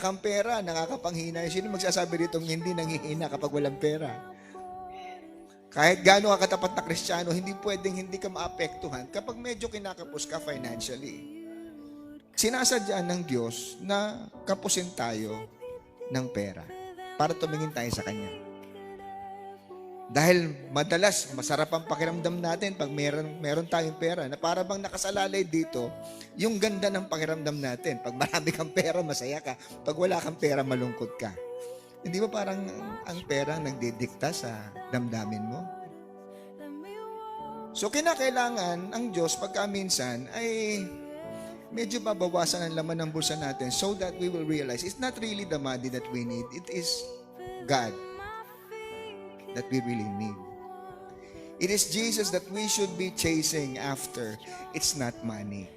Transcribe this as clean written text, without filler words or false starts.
kang pera, nakakapanghina. Sino magsasabi dito hindi nanghihina kapag walang pera? Kahit gaano ka katapat na Kristiyano, hindi pwedeng hindi ka maapektuhan kapag medyo kinakapos ka financially. Sinasadya ng Diyos na kapusin tayo ng pera para tumingin tayo sa Kanya. Dahil madalas, masarap ang pakiramdam natin pag meron tayong pera na para bang nakasalalay dito, yung ganda ng pakiramdam natin. Pag marami kang pera, masaya ka. Pag wala kang pera, malungkot ka. Hindi ba parang ang pera nagdidikta sa damdamin mo? So, kinakailangan ang Diyos pagka minsan ay medyo babawasan ang laman ng bulsa natin so that we will realize it's not really the money that we need. It is God that we really need. It is Jesus that we should be chasing after. It's not money.